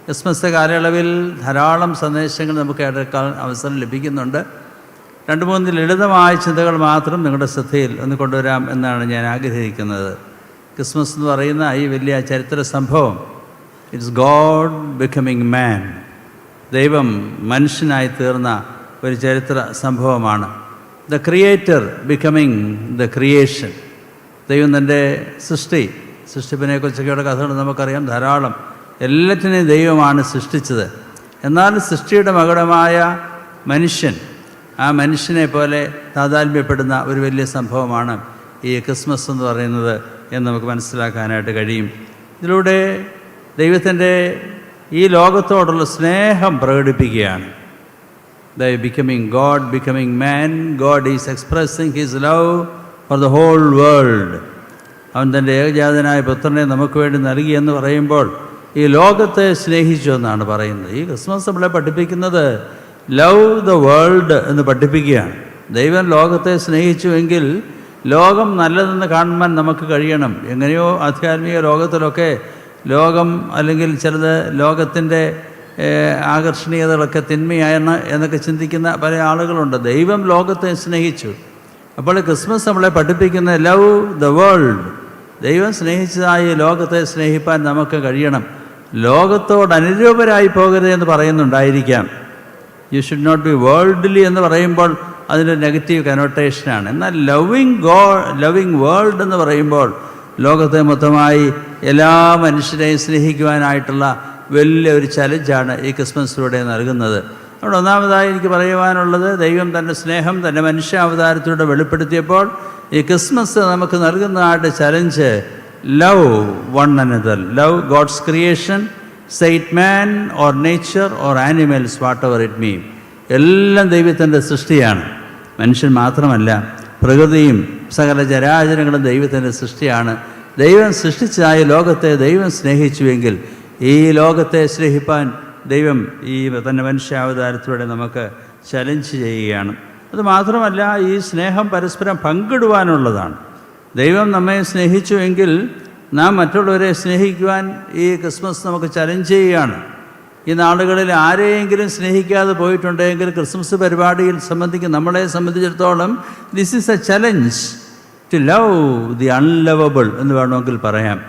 Christmas കാലയളവിൽ ധാരാളം സന്ദേശങ്ങൾ നമുക്ക് കേൾക്കാൻ അവസരം ലഭിക്കുന്നുണ്ട്. 2-3 ലളിതമായ ചിന്തകൾ മാത്രം നിങ്ങളുടെ ശ്രദ്ധയിൽ ഒന്ന് കൊണ്ടുവരാം എന്നാണ് ഞാൻ ആഗ്രഹിക്കുന്നത്. ക്രിസ്മസ് എന്ന് പറയുന്ന ഈ വലിയ ചരിത്ര സംഭവം, ഇറ്റ്സ് ഗോഡ് ബിക്കമിങ് മാൻ, ദൈവം മനുഷ്യനായി തീർന്ന ഒരു ചരിത്ര സംഭവമാണ്. The creator becoming the creation, ദൈവം തൻ്റെ സൃഷ്ടിപ്പിനെക്കുറിച്ചൊക്കെയുള്ള കഥകൾ നമുക്കറിയാം ധാരാളം. എല്ലാറ്റിനെയും ദൈവമാണ് സൃഷ്ടിച്ചത്. എന്നാൽ സൃഷ്ടിയുടെ മകുടമായ മനുഷ്യൻ, ആ മനുഷ്യനെ പോലെ താതാത്മ്യപ്പെടുന്ന ഒരു വലിയ സംഭവമാണ് ഈ ക്രിസ്മസ് എന്ന് പറയുന്നത് എന്ന് നമുക്ക് മനസ്സിലാക്കാനായിട്ട് കഴിയും. ഇതിലൂടെ ദൈവത്തിൻ്റെ ഈ ലോകത്തോടുള്ള സ്നേഹം പ്രകടിപ്പിക്കുകയാണ്. God becoming man, God is expressing his love for the whole world. അവൻ തൻ്റെ ഏകജാതനായ പുത്രനെ നമുക്ക് വേണ്ടി നൽകി എന്ന് പറയുമ്പോൾ ഈ ലോകത്തെ സ്നേഹിച്ചു എന്നാണ് പറയുന്നത്. ഈ ക്രിസ്മസ് നമ്മളെ പഠിപ്പിക്കുന്നത് ലവ് ദ വേൾഡ് എന്ന് പഠിപ്പിക്കുകയാണ്. ദൈവം ലോകത്തെ സ്നേഹിച്ചുവെങ്കിൽ ലോകം നല്ലതെന്ന് കാണുവാൻ നമുക്ക് കഴിയണം. എങ്ങനെയോ ആധ്യാത്മിക ലോകത്തിലൊക്കെ ലോകം അല്ലെങ്കിൽ ചിലത് ലോകത്തിൻ്റെ ആകർഷണീയതകളൊക്കെ തിന്മയാണ് എന്നൊക്കെ ചിന്തിക്കുന്ന പല ആളുകളുണ്ട്. ദൈവം ലോകത്തെ സ്നേഹിച്ചു. അപ്പോൾ ക്രിസ്മസ് നമ്മളെ പഠിപ്പിക്കുന്ന ലവ് ദ വേൾഡ്, ദൈവം സ്നേഹിച്ചതായി ലോകത്തെ സ്നേഹിപ്പാൻ നമുക്ക് കഴിയണം. ലോകത്തോട് അനുരൂപരായി പോകരുത് എന്ന് പറയുന്നുണ്ടായിരിക്കാം. You should not be worldly എന്ന് പറയുമ്പോൾ അതിൻ്റെ നെഗറ്റീവ് കനോട്ടേഷനാണ്. എന്നാൽ ലവിങ് വേൾഡ് എന്ന് പറയുമ്പോൾ ലോകത്തെ മൊത്തമായി എല്ലാ മനുഷ്യരെയും സ്നേഹിക്കുവാനായിട്ടുള്ള വലിയ ഒരു ചലഞ്ചാണ് ഈ ക്രിസ്മസിലൂടെ നൽകുന്നത്. അവിടെ ഒന്നാമതായി എനിക്ക് പറയുവാനുള്ളത്, ദൈവം തൻ്റെ സ്നേഹം തൻ്റെ മനുഷ്യാവതാരത്തിലൂടെ വെളിപ്പെടുത്തിയപ്പോൾ ഈ ക്രിസ്മസ് നമുക്ക് നൽകുന്നതായിട്ട് challenge love one another, love God's creation, say it man or nature or animals, whatever it mean. എല്ലാം ദൈവത്തിൻ്റെ സൃഷ്ടിയാണ്. മനുഷ്യൻ മാത്രമല്ല, പ്രകൃതിയും സകല ചരാചരങ്ങളും ദൈവത്തിൻ്റെ സൃഷ്ടിയാണ്. ദൈവം സൃഷ്ടിച്ചതായ ലോകത്തെ ദൈവം സ്നേഹിച്ചുവെങ്കിൽ ഈ ലോകത്തെ സ്നേഹിപ്പാൻ ദൈവം ഈ തന്നെ മനുഷ്യാവതാരത്തിലൂടെ നമുക്ക് ചലഞ്ച് ചെയ്യുകയാണ്. അതുമാത്രമല്ല, ഈ സ്നേഹം പരസ്പരം പങ്കിടുവാനുള്ളതാണ്. ദൈവം നമ്മെ സ്നേഹിച്ചുവെങ്കിൽ നാം മറ്റുള്ളവരെ സ്നേഹിക്കുവാൻ ഈ ക്രിസ്മസ് നമുക്ക് ചലഞ്ച് ചെയ്യുകയാണ്. ഈ നാളുകളിൽ ആരെയെങ്കിലും സ്നേഹിക്കാതെ പോയിട്ടുണ്ടെങ്കിൽ ക്രിസ്മസ് പരിപാടിയിൽ നമ്മളെ സംബന്ധിച്ചിടത്തോളം this is a challenge to love the unlovable എന്ന് വേണമെങ്കിൽ പറയാം.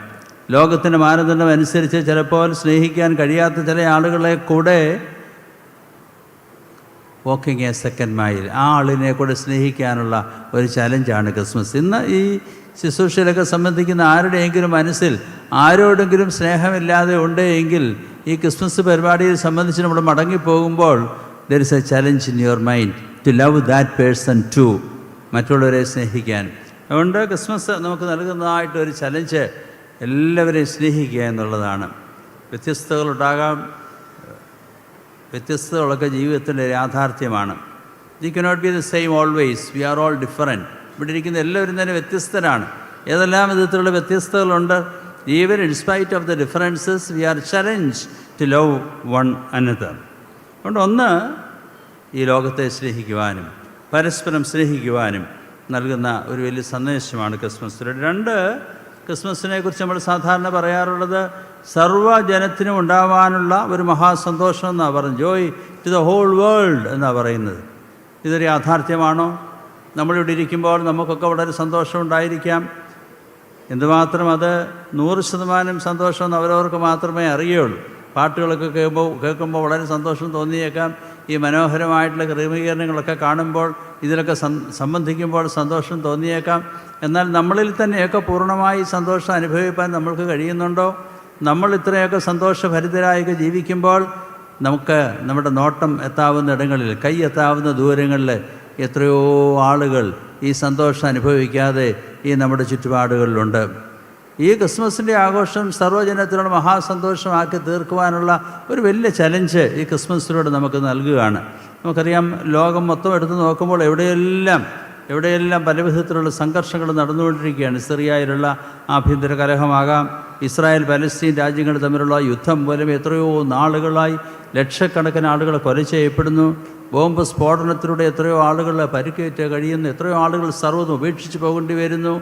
ലോകത്തിൻ്റെ മാനദണ്ഡം അനുസരിച്ച് ചിലപ്പോൾ സ്നേഹിക്കാൻ കഴിയാത്ത ചില ആളുകളെ കൂടെ വാക്കിംഗ് എ സെക്കൻഡ് മൈൽ, ആ ആളിനെ കൂടെ സ്നേഹിക്കാനുള്ള ഒരു ചലഞ്ചാണ് ക്രിസ്മസ്. ഇന്ന് ഈ ശുശ്രൂഷയിലൊക്കെ സംബന്ധിക്കുന്ന ആരുടെയെങ്കിലും മനസ്സിൽ ആരോടെങ്കിലും സ്നേഹമില്ലാതെ ഉണ്ടെങ്കിൽ ഈ ക്രിസ്മസ് പരിപാടിയെ സംബന്ധിച്ച് നമ്മൾ മടങ്ങിപ്പോകുമ്പോൾ there is a challenge in your mind to love that person too, മറ്റുള്ളവരെ സ്നേഹിക്കാൻ. അതുകൊണ്ട് ക്രിസ്മസ് നമുക്ക് നൽകുന്നതായിട്ടൊരു ചലഞ്ച് എല്ലാവരെയും സ്നേഹിക്കുക എന്നുള്ളതാണ്. വ്യത്യസ്തതകളുണ്ടാകാം, വ്യത്യസ്തതകളൊക്കെ ജീവിതത്തിൻ്റെ യാഥാർത്ഥ്യമാണ്. We cannot be the same always, we are all different. ഇവിടെ ഇരിക്കുന്ന എല്ലാവരും തന്നെ വ്യത്യസ്തരാണ്. ഏതെല്ലാം വിധത്തിലുള്ള വ്യത്യസ്തതകളുണ്ട്. Even in spite of the differences we are challenge to love one another. അതുകൊണ്ട് ഒന്ന്, ഈ ലോകത്തെ സ്നേഹിക്കുവാനും പരസ്പരം സ്നേഹിക്കുവാനും നൽകുന്ന ഒരു വലിയ സന്ദേശമാണ് ക്രിസ്മസിലൂടെ. 2, ക്രിസ്മസിനെ കുറിച്ച് നമ്മൾ സാധാരണ പറയാറുള്ളത് സർവ്വജനത്തിനും ഉണ്ടാവാനുള്ള ഒരു മഹാസന്തോഷം എന്നാണ് പറയുന്നത്. Joy to the whole world എന്നാണ് പറയുന്നത്. ഇതൊരു യാഥാർത്ഥ്യമാണോ? നമ്മളിവിടെ ഇരിക്കുമ്പോൾ നമുക്കൊക്കെ വളരെ സന്തോഷം ഉണ്ടായിരിക്കാം. എന്തുമാത്രം അത് 100% സന്തോഷമെന്ന് അവരവർക്ക് മാത്രമേ അറിയുള്ളൂ. പാട്ടുകളൊക്കെ കേൾക്കുമ്പോൾ വളരെ സന്തോഷം തോന്നിയേക്കാം. ഈ മനോഹരമായിട്ടുള്ള ക്രമീകരണങ്ങളൊക്കെ കാണുമ്പോൾ ഇതിലൊക്കെ സംബന്ധിക്കുമ്പോൾ സന്തോഷം തോന്നിയേക്കാം. എന്നാൽ നമ്മളിൽ തന്നെയൊക്കെ പൂർണ്ണമായി സന്തോഷം അനുഭവിക്കാൻ നമ്മൾക്ക് കഴിയുന്നുണ്ടോ? നമ്മൾ ഇത്രയൊക്കെ സന്തോഷഭരിതരായൊക്കെ ജീവിക്കുമ്പോൾ നമുക്ക് നമ്മുടെ നോട്ടം എത്താവുന്ന ഇടങ്ങളിൽ, കൈ എത്താവുന്ന ദൂരങ്ങളിൽ എത്രയോ ആളുകൾ ഈ സന്തോഷം അനുഭവിക്കാതെ ഈ നമ്മുടെ ചുറ്റുപാടുകളിലുണ്ട്. ഈ ക്രിസ്മസിൻ്റെ ആഘോഷം സർവ്വജനത്തിനുള്ള മഹാസന്തോഷമാക്കി തീർക്കുവാനുള്ള ഒരു വലിയ ചലഞ്ച് ഈ ക്രിസ്മസിലൂടെ നമുക്ക് നൽകുകയാണ്. നമുക്കറിയാം, ലോകം മൊത്തം എടുത്ത് നോക്കുമ്പോൾ എവിടെയെല്ലാം പല വിധത്തിലുള്ള സംഘർഷങ്ങൾ നടന്നുകൊണ്ടിരിക്കുകയാണ്. സിറിയയിലുള്ള ആഭ്യന്തര കലഹമാകാം, ഇസ്രായേൽ പലസ്തീൻ രാജ്യങ്ങൾ തമ്മിലുള്ള യുദ്ധം മൂലം എത്രയോ നാളുകളായി ലക്ഷക്കണക്കിന് ആളുകൾ കൊല ചെയ്യപ്പെടുന്നു. ബോംബ് സ്ഫോടനത്തിലൂടെ എത്രയോ ആളുകൾ പരിക്കേറ്റ് കഴിയുന്നു. എത്രയോ ആളുകൾ സർവ്വതും ഉപേക്ഷിച്ച് പോകേണ്ടി വരുന്നു.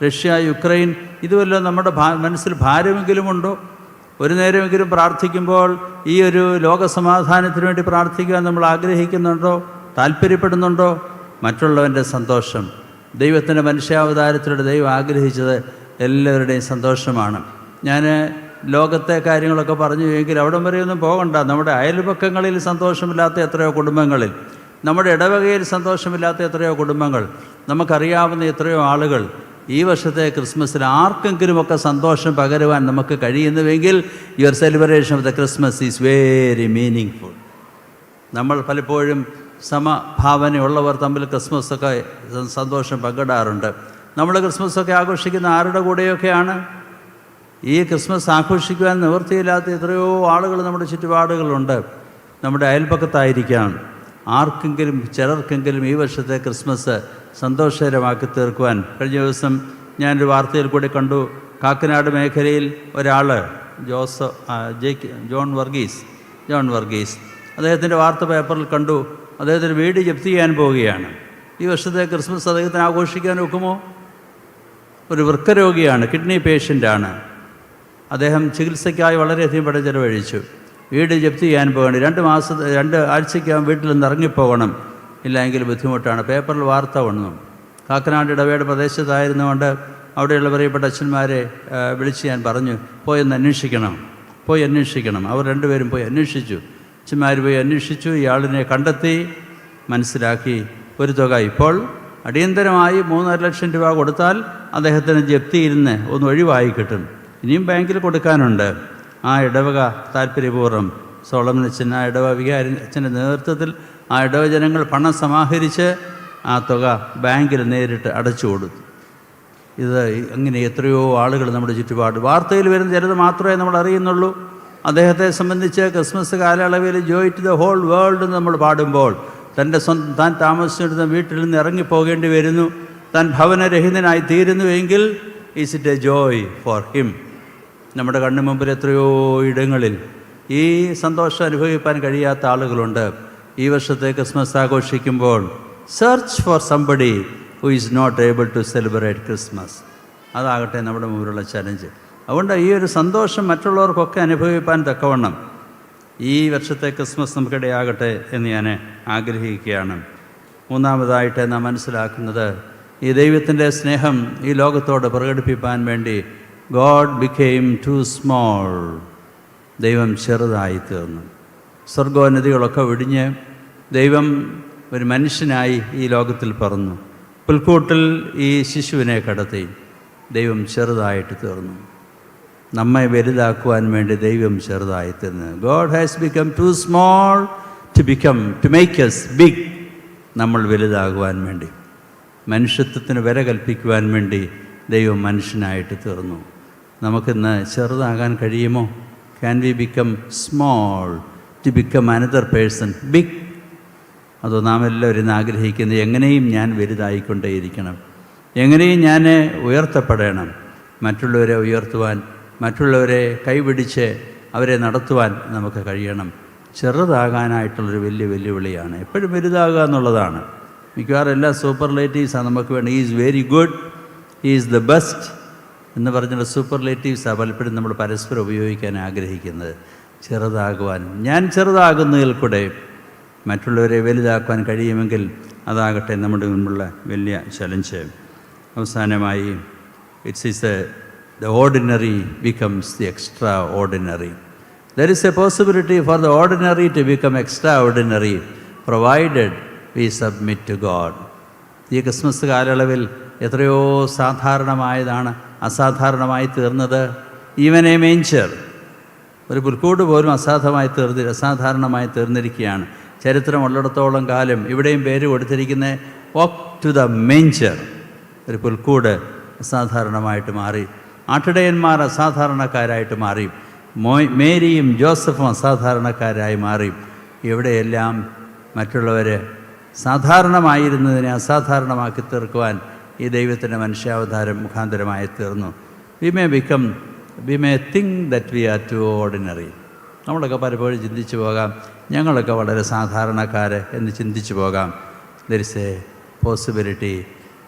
റഷ്യ, യുക്രൈൻ, ഇതുവല്ല നമ്മുടെ മനസ്സിൽ ഭാരമെങ്കിലുമുണ്ടോ? ഒരു നേരമെങ്കിലും പ്രാർത്ഥിക്കുമ്പോൾ ഈ ഒരു ലോകസമാധാനത്തിന് വേണ്ടി പ്രാർത്ഥിക്കുവാൻ നമ്മൾ ആഗ്രഹിക്കുന്നുണ്ടോ, താല്പര്യപ്പെടുന്നുണ്ടോ? മറ്റുള്ളവൻ്റെ സന്തോഷം, ദൈവത്തിൻ്റെ മനുഷ്യാവതാരത്തിലൂടെ ദൈവം ആഗ്രഹിച്ചത് എല്ലാവരുടെയും സന്തോഷമാണ്. ഞാൻ ലോകത്തെ കാര്യങ്ങളൊക്കെ പറഞ്ഞു എങ്കിൽ അവിടം വരെയൊന്നും പോകണ്ട. നമ്മുടെ അയൽപക്കങ്ങളിൽ സന്തോഷമില്ലാത്ത എത്രയോ കുടുംബങ്ങളിൽ, നമ്മുടെ ഇടവകയിൽ സന്തോഷമില്ലാത്ത എത്രയോ കുടുംബങ്ങൾ, നമുക്കറിയാവുന്ന എത്രയോ ആളുകൾ. ഈ വർഷത്തെ ക്രിസ്മസിൽ ആർക്കെങ്കിലുമൊക്കെ സന്തോഷം പകരുവാൻ നമുക്ക് കഴിയുന്നുവെങ്കിൽ your celebration of the Christmas is very meaning. നമ്മൾ പലപ്പോഴും സമഭാവനയുള്ളവർ തമ്മിൽ ക്രിസ്മസൊക്കെ സന്തോഷം പങ്കിടാറുണ്ട്. നമ്മൾ ക്രിസ്മസൊക്കെ ആഘോഷിക്കുന്ന ആരുടെ കൂടെയൊക്കെയാണ്? ഈ ക്രിസ്മസ് ആഘോഷിക്കുവാൻ നിവൃത്തിയില്ലാത്ത എത്രയോ ആളുകൾ നമ്മുടെ ചുറ്റുപാടുകളുണ്ട്. നമ്മുടെ അയൽപക്കത്തായിരിക്കാം. ആർക്കെങ്കിലും ചിലർക്കെങ്കിലും ഈ വർഷത്തെ ക്രിസ്മസ് സന്തോഷകരമാക്കി തീർക്കുവാൻ. കഴിഞ്ഞ ദിവസം ഞാനൊരു വാർത്തയിൽ കൂടി കണ്ടു, കാക്കനാട് മേഖലയിൽ ഒരാൾ ജോൺ വർഗീസ് അദ്ദേഹത്തിൻ്റെ വാർത്ത പേപ്പറിൽ കണ്ടു. അദ്ദേഹത്തിന് വീട് ജപ്തി ചെയ്യാൻ പോവുകയാണ്. ഈ വർഷത്തെ ക്രിസ്മസ് അദ്ദേഹത്തിന് ആഘോഷിക്കാൻ ഒക്കുമോ? ഒരു വൃക്കരോഗിയാണ്, കിഡ്നി പേഷ്യൻ്റാണ്. അദ്ദേഹം ചികിത്സയ്ക്കായി വളരെയധികം പണം ചെലവഴിച്ചു. വീട് ജപ്തി ചെയ്യാൻ പോകണം. 2 ആഴ്ചയ്ക്കകം വീട്ടിൽ നിന്ന് ഇറങ്ങിപ്പോകണം, ഇല്ലെങ്കിൽ ബുദ്ധിമുട്ടാണ്. പേപ്പറിൽ വാർത്ത വന്നു. കാക്കനാട് ഇടവേട് പ്രദേശത്തായിരുന്നുകൊണ്ട് അവിടെയുള്ള പ്രിയപ്പെട്ട അച്ഛന്മാരെ വിളിച്ച് ഞാൻ പറഞ്ഞു, പോയി അന്വേഷിക്കണം. അവർ 2 പേരും പോയി അന്വേഷിച്ചു. അച്ഛന്മാർ പോയി അന്വേഷിച്ചു, ഇയാളിനെ കണ്ടെത്തി, മനസ്സിലാക്കി. ഒരു തുക ഇപ്പോൾ അടിയന്തരമായി 3.5 ലക്ഷം രൂപ കൊടുത്താൽ അദ്ദേഹത്തിന് ജപ്തിയിൽ നിന്ന് ഒന്ന് ഒഴിവായി കിട്ടും. ഇനിയും ബാങ്കിൽ കൊടുക്കാനുണ്ട്. ആ ഇടവക താല്പര്യപൂർവ്വം സോളമൻ അച്ഛൻ, ആ ഇടവ വികാരി അച്ഛൻ്റെ നേതൃത്വത്തിൽ ആ ഇടവ ജനങ്ങൾ പണം സമാഹരിച്ച് ആ തുക ബാങ്കിൽ നേരിട്ട് അടച്ചു കൊടുത്തു. ഇത് അങ്ങനെ എത്രയോ ആളുകൾ നമ്മുടെ ചുറ്റുപാട്. വാർത്തയിൽ വരുന്ന ചിലത് മാത്രമേ നമ്മൾ അറിയുന്നുള്ളൂ. അദ്ദേഹത്തെ സംബന്ധിച്ച് ക്രിസ്മസ് കാലയളവിൽ joy to the whole world എന്ന് നമ്മൾ പാടുമ്പോൾ താൻ താമസിച്ചിരുന്ന വീട്ടിൽ നിന്ന് ഇറങ്ങിപ്പോകേണ്ടി വരുന്നു, താൻ ഭവനരഹിതനായി തീരുന്നുവെങ്കിൽ is it a joy for him. നമ്മുടെ കണ്ണു മുമ്പിൽ എത്രയോ ഇടങ്ങളിൽ ഈ സന്തോഷം അനുഭവിക്കാൻ കഴിയാത്ത ആളുകളുണ്ട്. ഈ വർഷത്തെ ക്രിസ്മസ് ആഘോഷിക്കുമ്പോൾ search for somebody who is not able to celebrate Christmas. അതാകട്ടെ നമ്മുടെ മുമ്പിലുള്ള ചലഞ്ച്. അതുകൊണ്ട് ഈ ഒരു സന്തോഷം മറ്റുള്ളവർക്കൊക്കെ അനുഭവിക്കാൻ തക്കവണ്ണം ഈ വർഷത്തെ ക്രിസ്മസ് നമുക്കിടയാകട്ടെ എന്ന് ഞാൻ ആഗ്രഹിക്കുകയാണ്. മൂന്നാമതായിട്ട് നാം മനസ്സിലാക്കുന്നത്, ഈ ദൈവത്തിൻ്റെ സ്നേഹം ഈ ലോകത്തോട് പ്രകടിപ്പിക്കാൻ വേണ്ടി ഗോഡ് ബിക്കെയിം ടു സ്മോൾ. ദൈവം ചെറുതായി തീർന്നു. സ്വർഗോന്നതികളൊക്കെ വിടിഞ്ഞ് ദൈവം ഒരു മനുഷ്യനായി ഈ ലോകത്തിൽ പറന്നു. പുൽക്കൂട്ടിൽ ഈ ശിശുവിനെ കടത്തി ദൈവം ചെറുതായിട്ട് തീർന്നു. നമ്മെ വലുതാക്കുവാൻ വേണ്ടി ദൈവം ചെറുതായി തീർന്നു. God has become too small to make us big. നമ്മൾ വലുതാകുവാൻ വേണ്ടി, മനുഷ്യത്വത്തിന് വില കൽപ്പിക്കുവാൻ വേണ്ടി ദൈവം മനുഷ്യനായിട്ട് തീർന്നു. നമുക്കിന്ന് ചെറുതാകാൻ കഴിയുമോ? Can we become small to become another person big? അതോ നാം എല്ലാവരും ആഗ്രഹിക്കുന്നത് എങ്ങനെയും ഞാൻ വലുതായിക്കൊണ്ടേയിരിക്കണം, എങ്ങനെയും ഞാൻ ഉയർത്തപ്പെടണം, മറ്റുള്ളവരെ ഉയർത്തുവാൻ, മറ്റുള്ളവരെ കൈപിടിച്ച് അവരെ നടത്തുവാൻ നമുക്ക് കഴിയണം. ചെറുതാകാനായിട്ടുള്ളൊരു വലിയ വെല്ലുവിളിയാണ്. എപ്പോഴും വലുതാകുക എന്നുള്ളതാണ്. മിക്കവാറും എല്ലാ സൂപ്പർലേറ്റീവ്സാണ് നമുക്ക് വേണം. Is very good, is the best എന്ന് പറഞ്ഞുള്ള സൂപ്പർലേറ്റീവ്സാണ് പലപ്പോഴും നമ്മൾ പരസ്പരം ഉപയോഗിക്കാൻ ആഗ്രഹിക്കുന്നത്. ചെറുതാകുവാൻ, ഞാൻ ചെറുതാകുന്നതിൽ കൂടെ മറ്റുള്ളവരെ വലുതാക്കുവാൻ കഴിയുമെങ്കിൽ അതാകട്ടെ നമ്മുടെ മുൻപുള്ള വലിയ ചലഞ്ച്. അവസാനമായി, it's is the ordinary becomes the extraordinary. There is a possibility for the ordinary to become extraordinary provided we submit to God. ഈ ക്രിസ്മസ് കാലയളവിൽ എത്രയോ സാധാരണമായതാണ് അസാധാരണമായി തീർന്നത്. ഈവൻ എ മേഞ്ചർ, ഒരു പുൽക്കൂട് പോലും അസാധാരണമായി തീർന്നിരിക്കുകയാണ്. ചരിത്രമുള്ളിടത്തോളം കാലം ഇവിടെയും പേര് കൊടുത്തിരിക്കുന്ന വാക്ക് ടു ദ മേഞ്ചർ. ഒരു പുൽക്കൂട് അസാധാരണമായിട്ട് മാറി. ആട്ടിടയന്മാർ അസാധാരണക്കാരായിട്ട് മാറി. മേരിയും ജോസഫും അസാധാരണക്കാരായി മാറി. എവിടെയെല്ലാം മറ്റുള്ളവർ സാധാരണമായിരുന്നതിനെ അസാധാരണമാക്കി തീർക്കുവാൻ ഈ ദൈവത്തിൻ്റെ മനുഷ്യാവതാരം മുഖാന്തരമായി തീർന്നു. We may think that we are too ordinary. നമ്മളൊക്കെ പലപ്പോഴും ചിന്തിച്ചു പോകാം, ഞങ്ങളൊക്കെ വളരെ സാധാരണക്കാർ എന്ന് ചിന്തിച്ചു പോകാം. There is a possibility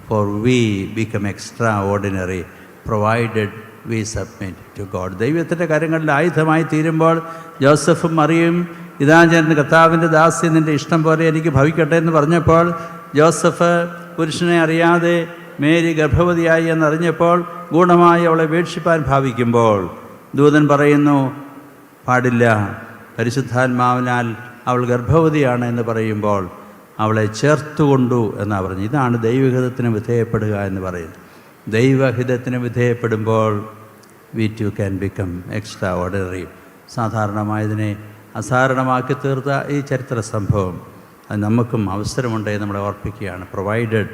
for we become extraordinary provided we submit to God. ദൈവത്തിൻ്റെ കാര്യങ്ങളിൽ ആയുധമായി തീരുമ്പോൾ ജോസഫും മറിയും, ഇതാ ഞാൻ കർത്താവിൻ്റെ ദാസി, നിൻ്റെ ഇഷ്ടം പോലെ എനിക്ക് ഭവിക്കട്ടെ എന്ന് പറഞ്ഞപ്പോൾ ജോസഫ് പുരുഷനെ അറിയാതെ മേരി ഗർഭവതിയായി എന്നറിഞ്ഞപ്പോൾ ഗൂഢമായി അവളെ വീക്ഷിപ്പാൻ ഭാവിക്കുമ്പോൾ ദൂതൻ പറയുന്നു, പാടില്ല, പരിശുദ്ധാത്മാവിനാൽ അവൾ ഗർഭവതിയാണ് എന്ന് പറയുമ്പോൾ അവളെ ചേർത്തുകൊണ്ടു എന്നാണ് പറഞ്ഞു. ഇതാണ് ദൈവഹിതത്തിന് വിധേയപ്പെടുക എന്ന് പറയുന്നത്. ദൈവഹിതത്തിന് വിധേയപ്പെടുമ്പോൾ we too can become extraordinary. സാധാരണമായതിനെ അസാധാരണമാക്കി തീർത്ത ഈ ചരിത്ര സംഭവം അത് നമുക്കും അവസരമുണ്ടെന്ന് നമ്മളെ ഓർപ്പിക്കുകയാണ്. പ്രൊവൈഡഡ്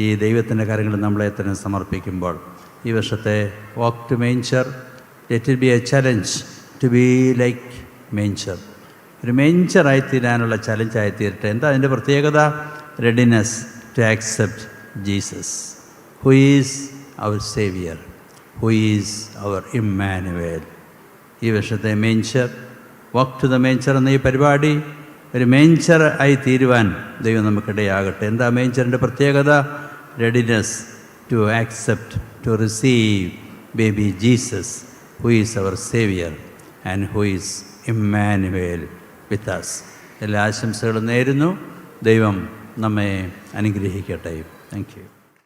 ഈ ദൈവത്തിൻ്റെ കാര്യങ്ങൾ നമ്മളെ തന്നെ സമർപ്പിക്കുമ്പോൾ. ഈ വർഷത്തെ walk to manger, let it be a challenge to be like manger. ഒരു മേഞ്ചറായിത്തീരാനുള്ള ചലഞ്ചായിത്തീരട്ടെ. എന്താ അതിൻ്റെ പ്രത്യേകത? Readiness to accept Jesus, who is our saviour, who is our Emmanuel. ഈ വർഷത്തെ manger, walk to the manger എന്ന ഈ പരിപാടി ഒരു മേഞ്ചർ ആയി തീരുവാൻ ദൈവം നമുക്കിടയാകട്ടെ. എന്താ മേഞ്ചറിൻ്റെ പ്രത്യേകത? Readiness to accept, to receive baby Jesus, who is our saviour and who is Emmanuel with us. എല്ലാ ആശംസകളും നേരുന്നു. ദൈവം നമ്മെ അനുഗ്രഹിക്കട്ടെ. Thank U.